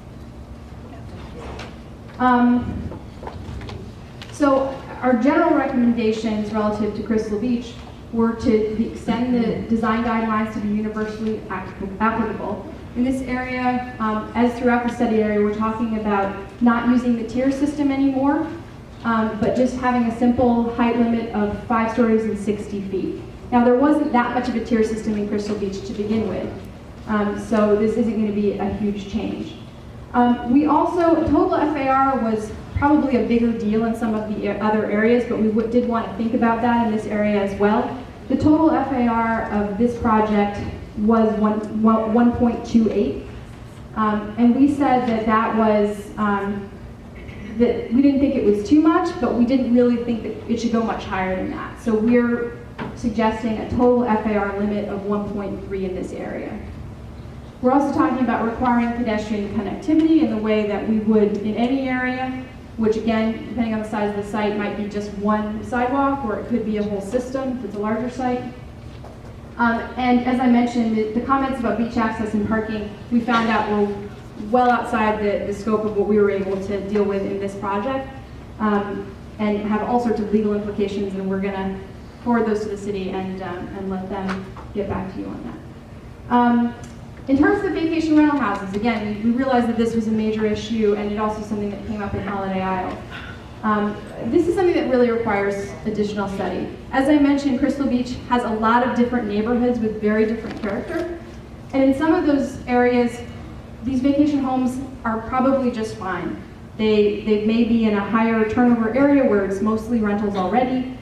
So our general recommendations relative to Crystal Beach were to extend the design guidelines to be universally applicable. In this area, as throughout the study area, we're talking about not using the tier system anymore, but just having a simple height limit of 5 stories and 60 feet. Now, there wasn't that much of a tier system in Crystal Beach to begin with, so this isn't going to be a huge change. We also, total FAR was probably a bigger deal in some of the other areas, but we did want to think about that in this area as well. The total FAR of this project was 1.28, and we said that that was, that we didn't think it was too much, but we didn't really think that it should go much higher than that. So we're suggesting a total FAR limit of 1.3 in this area. We're also talking about requiring pedestrian connectivity in the way that we would in any area, which again, depending on the size of the site, might be just one sidewalk, or it could be a whole system if it's a larger site. And as I mentioned, the comments about beach access and parking, we found out were well outside the scope of what we were able to deal with in this project, and have all sorts of legal implications, and we're gonna forward those to the city and let them get back to you on that. In terms of the vacation rental houses, again, we realized that this was a major issue, and it also something that came up in Holiday Isle. This is something that really requires additional study. As I mentioned, Crystal Beach has a lot of different neighborhoods with very different character, and in some of those areas, these vacation homes are probably just fine. They may be in a higher turnover area where it's mostly rentals already.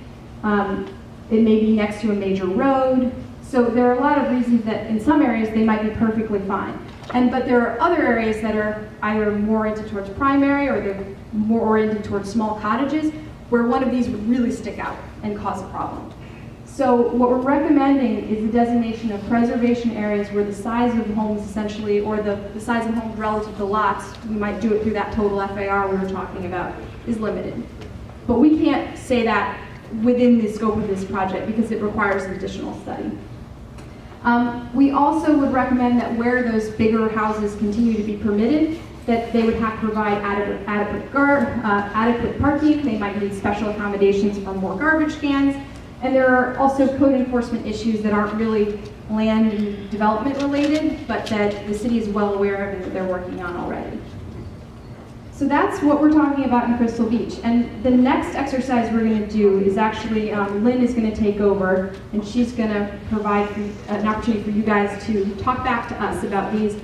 It may be next to a major road. So there are a lot of reasons that in some areas they might be perfectly fine. But there are other areas that are either more oriented towards primary or they're more oriented towards small cottages where one of these would really stick out and cause a problem. So what we're recommending is the designation of preservation areas where the size of homes essentially, or the size of homes relative to lots, we might do it through that total FAR we were talking about, is limited. But we can't say that within the scope of this project because it requires additional study. We also would recommend that where those bigger houses continue to be permitted, that they would have to provide adequate parking. They might need special accommodations for more garbage cans. And there are also code enforcement issues that aren't really land and development related, but that the city is well aware of and that they're working on already. So that's what we're talking about in Crystal Beach. And the next exercise we're going to do is actually, Lynn is going to take over, and she's going to provide an opportunity for you guys to talk back to us about these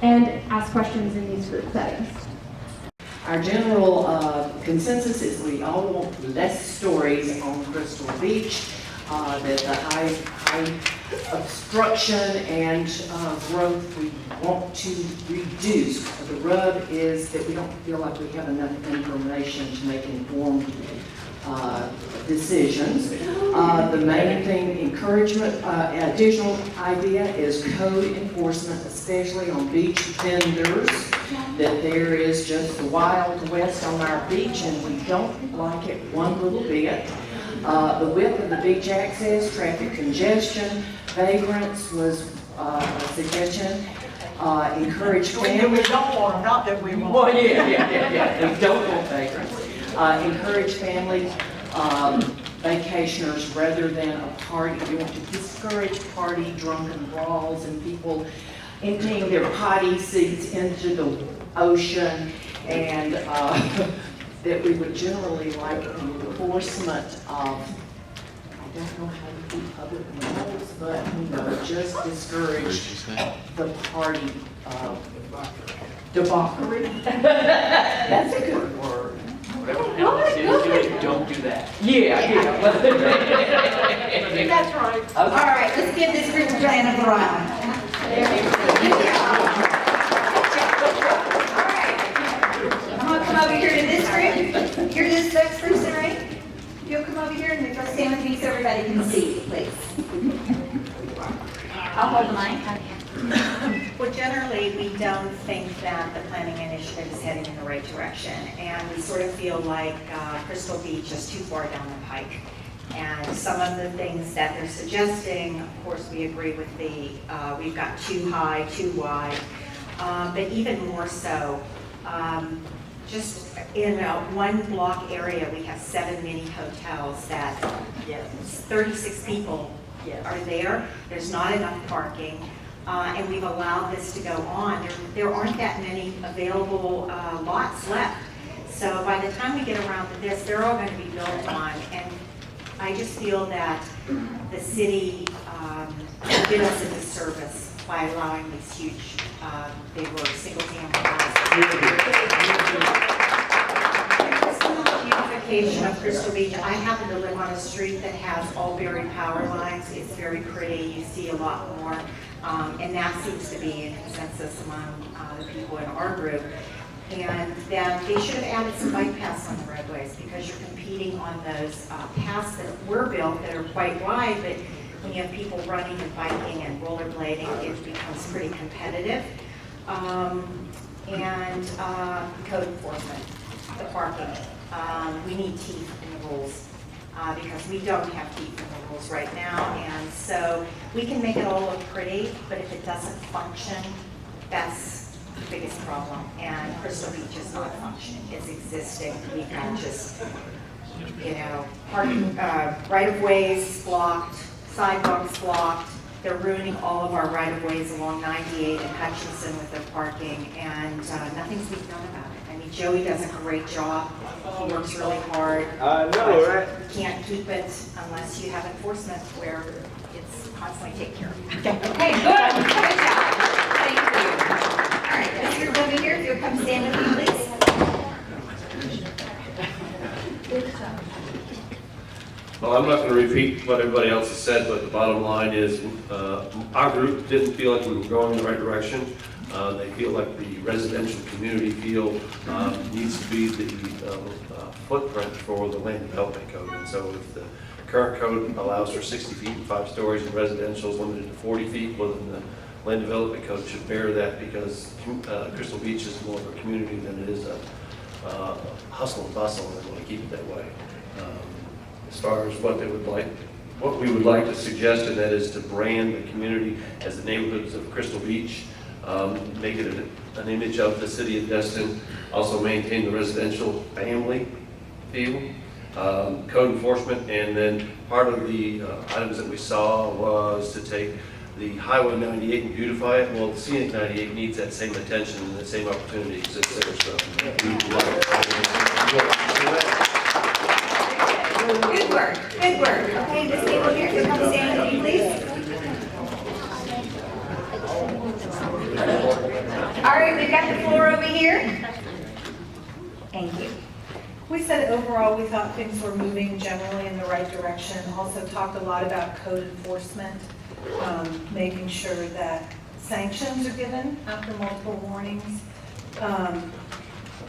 and ask questions in these group settings. Our general consensus is we all want less stories on Crystal Beach, that the high obstruction and growth we want to reduce. The rub is that we don't feel like we have enough information to make informed decisions. The main thing, encouragement, additional idea is code enforcement, especially on beach vendors, that there is just the Wild West on our beach and we don't like it one little bit. The width of the beach access, traffic congestion, vagrants was a suggestion. Encourage families. We don't want them, not that we want. Well, yeah. We don't want vagrants. Encourage families, vacationers rather than a party. We want to discourage party, drunken brawls, and people emptying their potty seats into the ocean, and that we would generally like enforcement of, I don't know how to do public rules, but just discourage the party debauchery. That's a good word. Don't do that. Yeah. That's right. All right, let's give this group a round of applause. All right. I'm going to come over here to this group. You're this spokesperson, right? You'll come over here and you'll stand with me so everybody can see you, please. I'll hold the mic. Well, generally, we don't think that the planning initiative is heading in the right direction, and we sort of feel like Crystal Beach is too far down the pike. And some of the things that they're suggesting, of course, we agree with we've got too high, too wide, but even more so, just in one block area, we have 7 mini hotels that 36 people are there. There's not enough parking. And we've allowed this to go on. There aren't that many available lots left. So by the time we get around to this, they're all going to be built on. And I just feel that the city did us a disservice by allowing these huge, they were single-family houses. Beautification of Crystal Beach. I happen to live on a street that has all buried power lines. It's very pretty. You see a lot more. And that seems to be a consensus among the people in our group. And then they should have added some bike paths on the roadways because you're competing on those paths that were built that are quite wide, but when you have people running and biking and rollerblading, it becomes pretty competitive. And code enforcement, the parking. We need teeth in the rules because we don't have teeth in the rules right now. And so we can make it all look pretty, but if it doesn't function, that's the biggest problem. And Crystal Beach is not functioning. It's existing. We can just, parking, right-of-ways blocked, sidewalks blocked. They're ruining all of our right-of-ways along 98 and Hutchinson with their parking, and nothing's being done about it. I mean, Joey does a great job. He works really hard. No, right? You can't keep it unless you have enforcement where it's constantly taken care of. Okay, good. Good job. Thank you. All right, let's hear over here. If you'll come stand with me, please. Well, I'm not going to repeat what everybody else has said, but the bottom line is our group didn't feel like we were going in the right direction. They feel like the residential community feel needs to be the footprint for the land development code. And so if the current code allows for 60 feet and 5 stories and residential is limited to 40 feet, well then the land development code should bear that because Crystal Beach is more of a community than it is a hustle and bustle, and they want to keep it that way. As far as what we would like to suggest, and that is to brand the community as the neighborhoods of Crystal Beach, make it an image of the city of Destin, also maintain the residential family feel, code enforcement, and then part of the items that we saw was to take the Highway 98 and beautify it. Well, the Scenic 98 needs that same attention and the same opportunities. Good work, good work. Okay, this table here, can you come stand with me, please? All right, we've got the floor over here. Thank you. We said overall we thought things were moving generally in the right direction. Also talked a lot about code enforcement, making sure that sanctions are given after multiple warnings.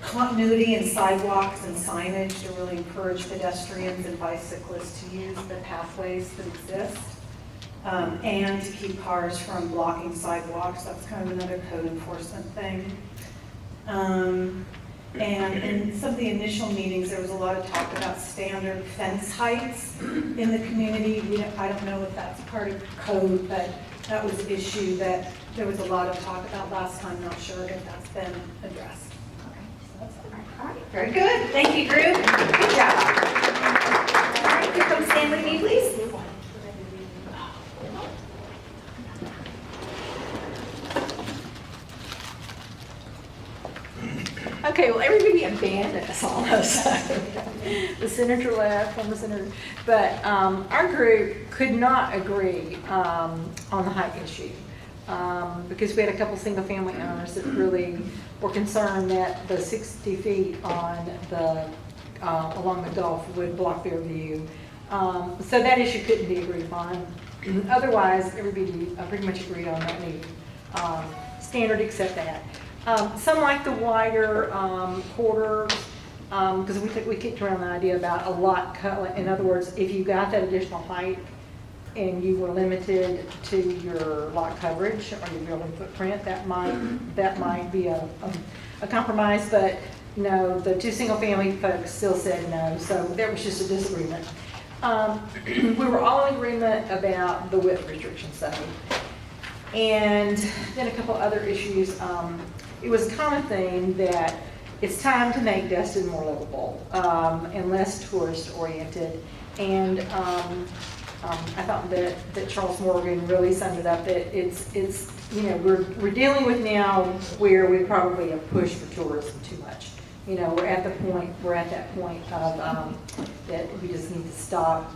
Continuity in sidewalks and signage to really encourage pedestrians and bicyclists to use the pathways that exist. And to keep cars from blocking sidewalks. That's kind of another code enforcement thing. And in some of the initial meetings, there was a lot of talk about standard fence heights in the community. I don't know if that's part of code, but that was an issue that there was a lot of talk about last time. Not sure if that's been addressed. All right, very good. Thank you, Drew. Good job. All right, here, come stand with me, please. Okay, well, everybody abandoned us all of a sudden. The senator left, former senator. But our group could not agree on the height issue because we had a couple single-family owners that really were concerned that the 60 feet on the along the Gulf would block their view. So that issue couldn't be agreed upon. Otherwise, everybody pretty much agreed on that new standard except that. Some like the wider quarters because we kicked around the idea about a lot cut. In other words, if you got that additional height and you were limited to your lot coverage or your building footprint, that might be a compromise. But no, the two single-family folks still said no. So there was just a disagreement. We were all in agreement about the width restrictions, though. And then a couple other issues. It was a common theme that it's time to make Destin more livable and less tourist-oriented. And I thought that Charles Morgan really summed it up. That it's we're dealing with now where we probably have pushed for tourism too much. We're at that point of that we just need to stop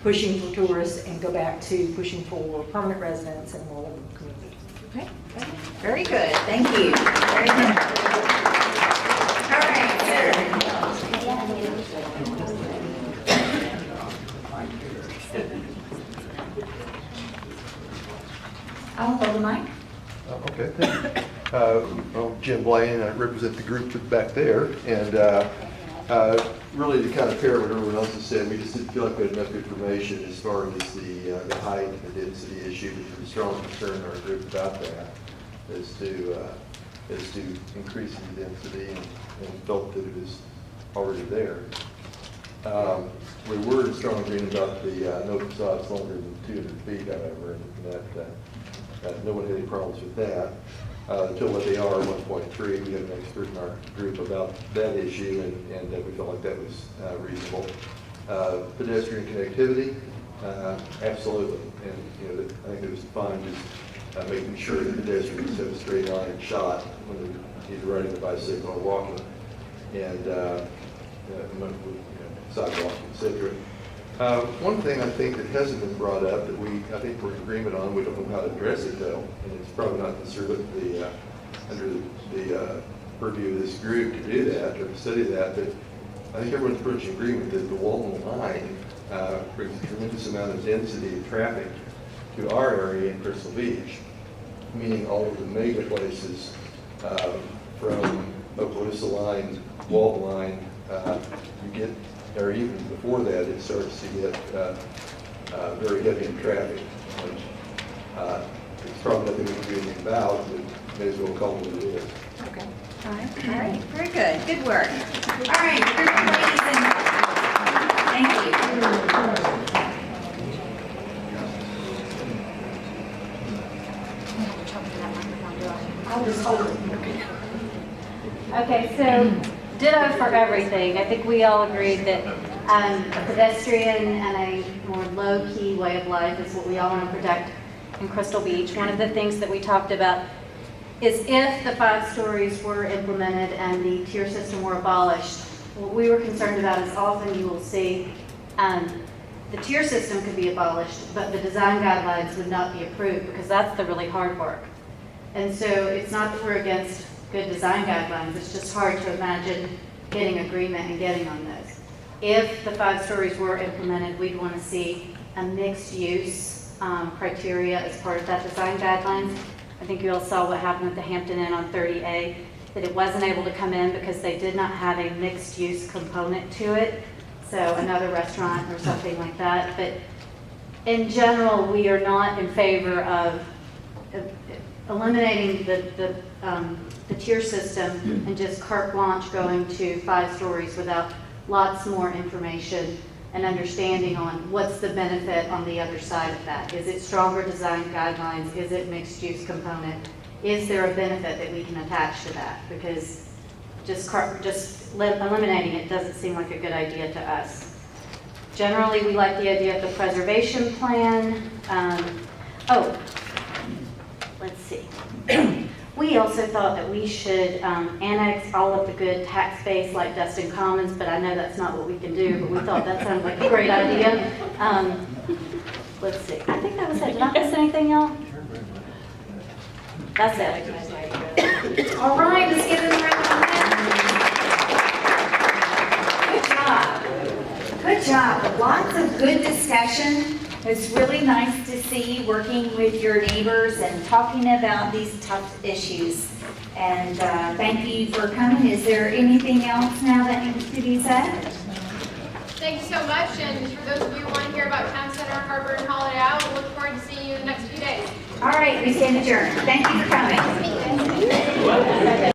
pushing for tourists and go back to pushing for permanent residents and more living communities. Okay, very good, thank you. Very good. All right, sir. I'll hold the mic. Okay, thank you. I'm Jim Blane, I represent the group back there, and really to kind of pair what everyone else has said, we just didn't feel like we had enough information as far as the height and the density issue. There's a strong concern in our group about that, as to increasing the density, and felt that it was already there. We were in strong agreement about the no facades longer than 200 feet, however, and that no one had any problems with that. Until what they are, 1.3, we have an expert in our group about that issue, and we felt like that was reasonable. Pedestrian connectivity, absolutely, and I think it was fine just making sure that pedestrians have a straight line shot when they're either riding a bicycle or walking, and sidewalk, etc. One thing I think that hasn't been brought up that I think we're in agreement on, we don't know how to address it though, and it's probably not under the purview of this group to do that or to study that, but I think everyone's pretty much in agreement that the Walton line brings a tremendous amount of density of traffic to our area in Crystal Beach, meaning all of the mega places from Okaloosa line, Walton line, you get, or even before that, it starts to get very heavy in traffic. And, it's probably nothing we can do anything about, but may as well call it what it is. Okay. All right, very good, good work. All right, group of ladies and, thank you. I'll just hold it. Okay, so ditto for everything. I think we all agreed that a pedestrian and a more low-key way of life is what we all want to protect in Crystal Beach. One of the things that we talked about is if the 5 stories were implemented and the tier system were abolished, what we were concerned about is often you will see the tier system could be abolished, but the design guidelines would not be approved because that's the really hard work. And so it's not that we're against good design guidelines, it's just hard to imagine getting agreement and getting on those. If the 5 stories were implemented, we'd want to see a mixed use criteria as part of that design guidelines. I think you all saw what happened with the Hampton Inn on 30A, that it wasn't able to come in because they did not have a mixed use component to it. So another restaurant or something like that. But in general, we are not in favor of eliminating the tier system and just carte blanche going to 5 stories without lots more information and understanding on what's the benefit on the other side of that. Is it stronger design guidelines? Is it mixed use component? Is there a benefit that we can attach to that? Because just eliminating it doesn't seem like a good idea to us. Generally, we like the idea of the preservation plan. Let's see. We also thought that we should annex all of the good tax base like Destin Commons, but I know that's not what we can do, but we thought that sounded like a great idea. Let's see. I think that was it. Did I miss anything, y'all? That's it. All right, let's give them a round of applause. Good job. Good job. Lots of good discussion. It's really nice to see you working with your neighbors and talking about these tough issues. And thank you for coming. Is there anything else now that needs to be said? Thank you so much. And for those of you who want to hear about Town Center, Harbor, and Holiday Isle, we'll look forward to seeing you in the next few days. All right, we stand adjourned. Thank you for coming.